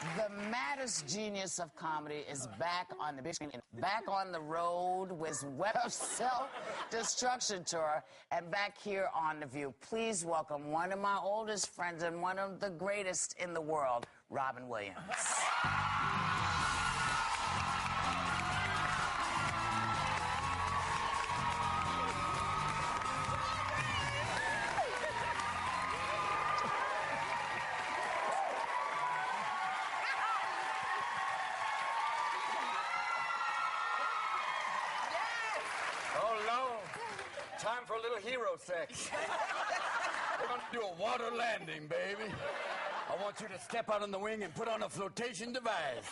The maddest genius of comedy is back on the big screen, back on the road with Web of Self-Destruction Tour, and back here on The View. Please welcome one of my oldest friends and one of the greatest in the world, Robin Williams. Time for a little hero sex. We're going to do a water landing, baby. I want you to step out on the wing and put on a flotation device.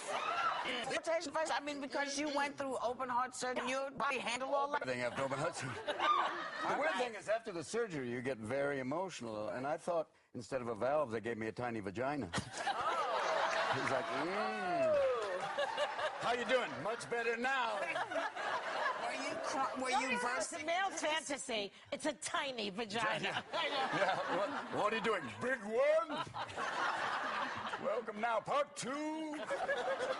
Flotation device? I mean, because you went through open heart surgery, your body handled all that? Everything after open heart surgery. The weird thing is, after the surgery, you get very emotional. And I thought, instead of a valve, they gave me a tiny vagina. He's like, How you doing? Much better now. Were you It's a male fantasy. It's a tiny vagina. Yeah, what are you doing? Big one? Welcome now, part 2.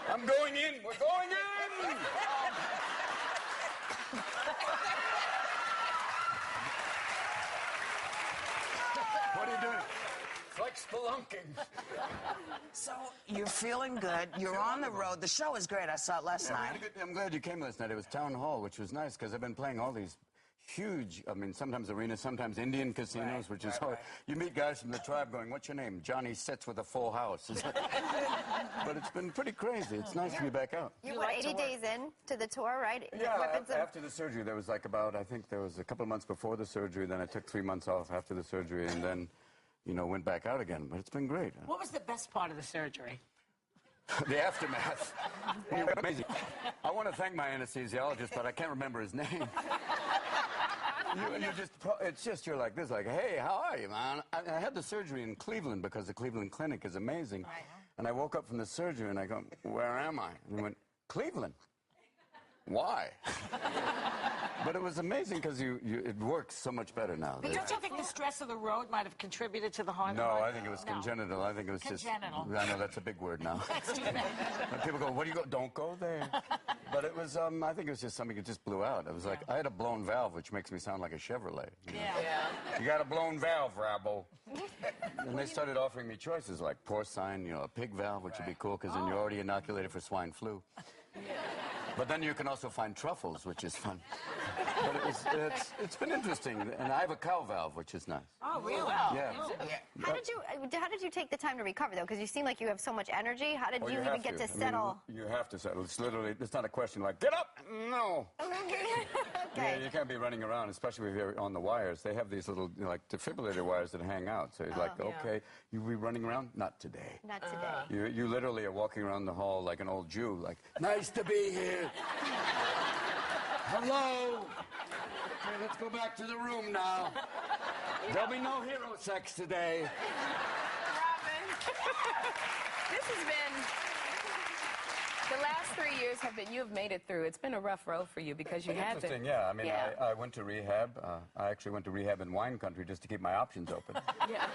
I'm going in. We're going in. What are you doing? It's like spelunking. So you're feeling good. You're on the road. The show is great. I saw it last night. I'm glad you came last night. It was Town Hall, which was nice because I've been playing all these huge, I mean, sometimes arenas, sometimes Indian casinos, which is hard. You meet guys from the tribe going, what's your name? Johnny Sits with a full house. But it's been pretty crazy. It's nice to be back out. You were 80 days in to the tour, right? Yeah, after the surgery, there was like about, I think there was a couple of months before the surgery, then I took 3 months off after the surgery, and then, you know, went back out again. But it's been great. What was the best part of the surgery? The aftermath. Amazing. I want to thank my anesthesiologist, but I can't remember his name. It's just, you're like this, like, hey, how are you, man? I had the surgery in Cleveland because the Cleveland Clinic is amazing. Right. And I woke up from the surgery and I go, where am I? And he went, Cleveland. Why? But it was amazing because it works so much better now. But don't you think the stress of the road might have contributed to the heart? No, I think it was congenital. I think it was congenital. I know that's a big word now. That's too bad. People go, what do you go? Don't go there. But it was, I think it was just something that just blew out. It was like, I had a blown valve, which makes me sound like a Chevrolet. You know? Yeah. You got a blown valve, Rabble. And they started offering me choices like porcine, you know, a pig valve, which would be cool because then you're already inoculated for swine flu. But then you can also find truffles, which is fun. But it's been interesting, and I have a cow valve, which is nice. Oh, really? Yeah. How did you take the time to recover, though? Because you seem like you have so much energy. How did you even get to settle? I mean, you have to settle. It's literally, it's not a question like, get up! No. Okay. Yeah, you can't be running around, especially if you're on the wires. They have these little, you know, like, defibrillator wires that hang out. So you're like, okay, you be running around? Not today. Not today. You literally are walking around the hall like an old Jew, like, nice to be here. Hello. Okay, let's go back to the room now. There'll be no hero sex today. Robin, this has been... The last 3 years you have made it through. It's been a rough road for you because you had to... Interesting, yeah. I mean, I went to rehab. I actually went to rehab in wine country just to keep my options open. Yeah.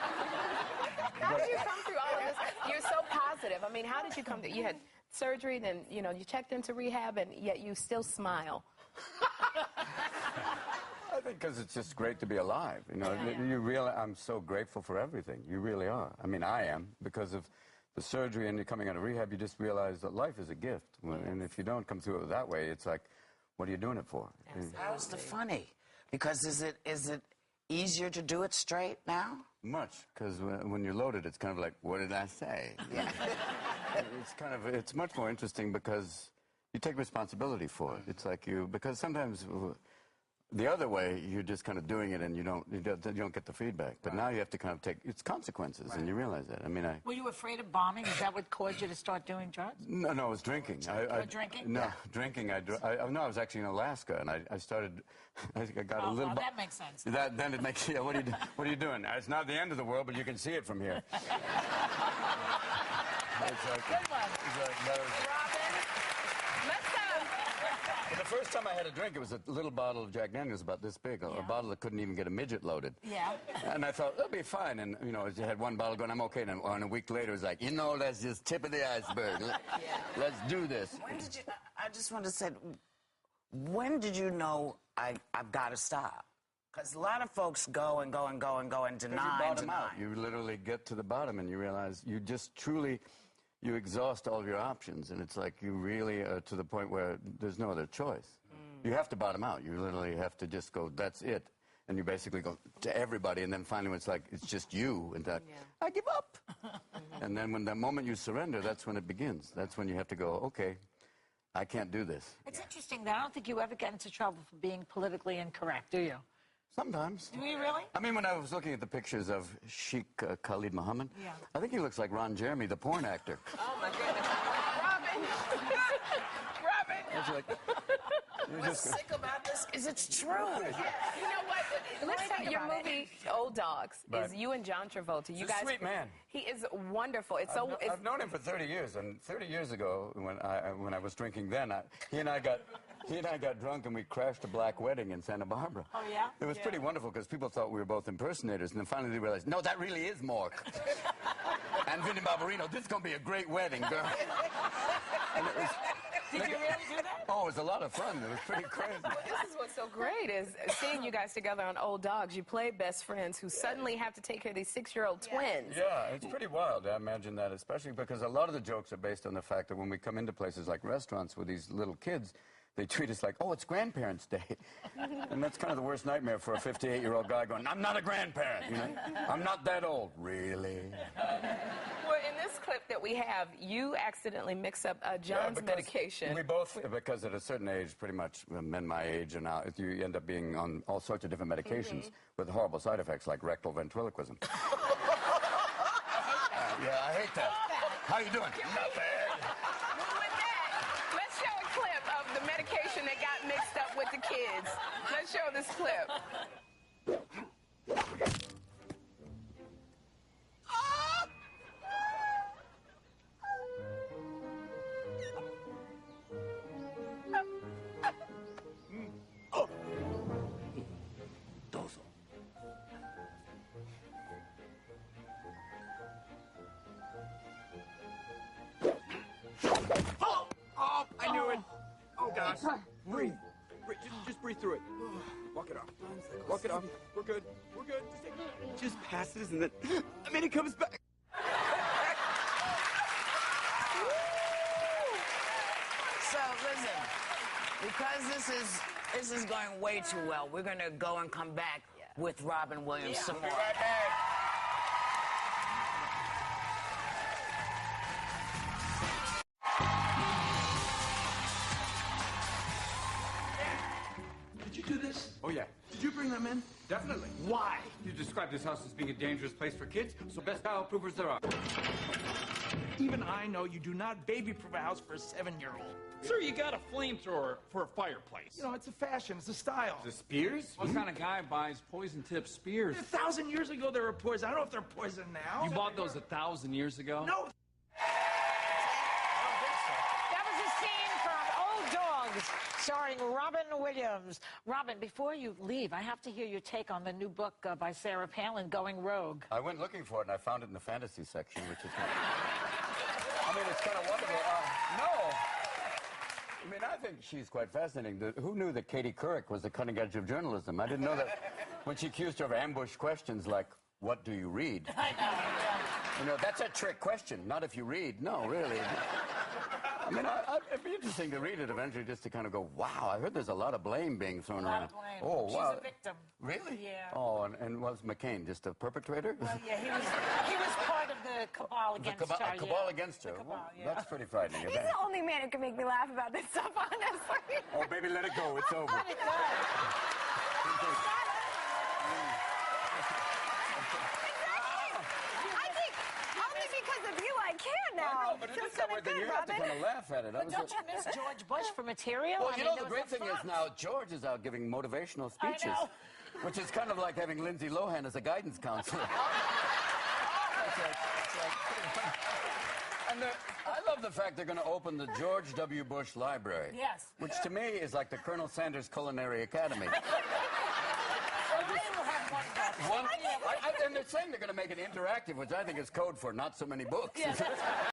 How did you come through all of this? You're so positive. I mean, how did you come through? You had surgery, then, you know, you checked into rehab, and yet you still smile. I think because it's just great to be alive. You know, I'm so grateful for everything. You really are. I mean, I am, because of the surgery and you're coming out of rehab, you just realize that life is a gift. And if you don't come through it that way, it's like, what are you doing it for? How's the funny? Because is it easier to do it straight now? Much, because when you're loaded, it's kind of like, what did I say? Yeah. It's much more interesting because you take responsibility for it. It's like because sometimes the other way, you're just kind of doing it and you don't get the feedback. But now you have to kind of take its consequences, and you realize that. I mean, Were you afraid of bombing? Is that what caused you to start doing drugs? No, I was drinking. Drinking? No, drinking. No, I was actually in Alaska, and I started. I got a little. Oh, that makes sense. Then it makes. Yeah, what are you doing? It's not the end of the world, but you can see it from here. Good one. Robin, let's But the first time I had a drink, it was a little bottle of Jack Daniels about this big, a bottle that couldn't even get a midget loaded. Yeah. And I thought, that'll be fine. And, you know, I had one bottle going, I'm okay. And a week later, it was like, you know, that's just tip of the iceberg. Let's do this. When did you, I just want to say, when did you know I've got to stop? Because a lot of folks go and go and go and go and deny and deny. You literally get to the bottom and you realize you just truly, you exhaust all your options. And it's like you really are to the point where there's no other choice. You have to bottom out. You literally have to just go, that's it. And you basically go to everybody. And then finally when it's like, it's just you. And that, I give up. And then when the moment you surrender, that's when it begins. That's when you have to go, okay, I can't do this. It's interesting that I don't think you ever get into trouble for being politically incorrect, do you? Sometimes. Do you really? I mean, when I was looking at the pictures of Sheikh Khalid Muhammad, I think he looks like Ron Jeremy, the porn actor. Oh, my goodness. Robin! Robin! I was like, What's sick about this is it's true. You know what? Let's tell your movie, Old Dogs, is you and John Travolta. You He's guys, a sweet man. He is wonderful. It's I've known him for 30 years, and 30 years ago, when I was drinking then, he and I got drunk and we crashed a black wedding in Santa Barbara. Oh, yeah? It was pretty wonderful because people thought we were both impersonators, and then finally they realized, no, that really is Mork. And Vinnie Barbarino, this is going to be a great wedding, girl. And it was, Did you really do that? oh, it was a lot of fun. It was pretty crazy. This is what's so great is seeing you guys together on Old Dogs. You play best friends who suddenly have to take care of these 6-year-old twins. Yeah, it's pretty wild. I imagine that, especially because a lot of the jokes are based on the fact that when we come into places like restaurants with these little kids, they treat us like, oh, it's Grandparents' Day. And that's kind of the worst nightmare for a 58-year-old guy going, I'm not a grandparent, you know? I'm not that old. Really? Well, in this clip that we have, you accidentally mix up John's medication. We both, because at a certain age, pretty much men my age and now, you end up being on all sorts of different medications with horrible side effects like rectal ventriloquism. Yeah, I hate that. How you doing? Not bad. Well, with that, let's show a clip of the medication that got mixed up with the kids. Let's show this clip. Oh, I knew it. Oh, gosh. Breathe. Just breathe through it. Walk it off. Walk it off. We're good. We're good. Just passes and then, I mean, it comes back. So listen, because this is going way too well, we're gonna go and come back with Robin Williams some more. Be right back. Did you do this? Oh, yeah. Did you bring them in? Definitely. Why? You described this house as being a dangerous place for kids, so best childproofers there are. Even I know you do not baby-proof a house for a 7-year-old. Sir, you got a flamethrower for a fireplace. You know, it's a fashion. It's a style. The spears? What kind of guy buys poison-tipped spears? 1,000 years ago, they were poison. I don't know if they're poison now. You bought those 1,000 years ago? No. That was a scene from Old Dogs, starring Robin Williams. Robin, before you leave, I have to hear your take on the new book by Sarah Palin, Going Rogue. I went looking for it, and I found it in the fantasy section, which is... I mean, it's kind of wonderful. No. I mean, I think she's quite fascinating. Who knew that Katie Couric was the cutting edge of journalism? I didn't know that when she accused her of ambush questions like, what do you read? You know, that's a trick question. Not if you read. No, really. I mean, it'd be interesting to read it eventually just to kind of go, wow, I heard there's a lot of blame being thrown A lot around. of blame. Oh, She's wow. a victim. Really? Yeah. Oh, and was McCain just a perpetrator? Well, yeah, he was part of the cabal against her. A cabal against her. The cabal, Well, yeah. that's pretty frightening. He's the only man who can make me laugh about this stuff, honestly. Oh, baby, let it go. It's over. Let it go. I think only because of you I can now. I know, but it Feels is that way, kinda then you good, have to Robin. kind of laugh at it. But don't you miss George Bush for material? Well, I you mean, know, the those great are thing is fun. now George is out giving motivational I speeches, know. which is kind of like having Lindsay Lohan as a guidance counselor. It's like, and And I love the fact they're going to open the George W. Bush Library. Yes. Which to me is like the Colonel Sanders Culinary Academy. And they're saying they're going to make it interactive, which I think is code for not so many books.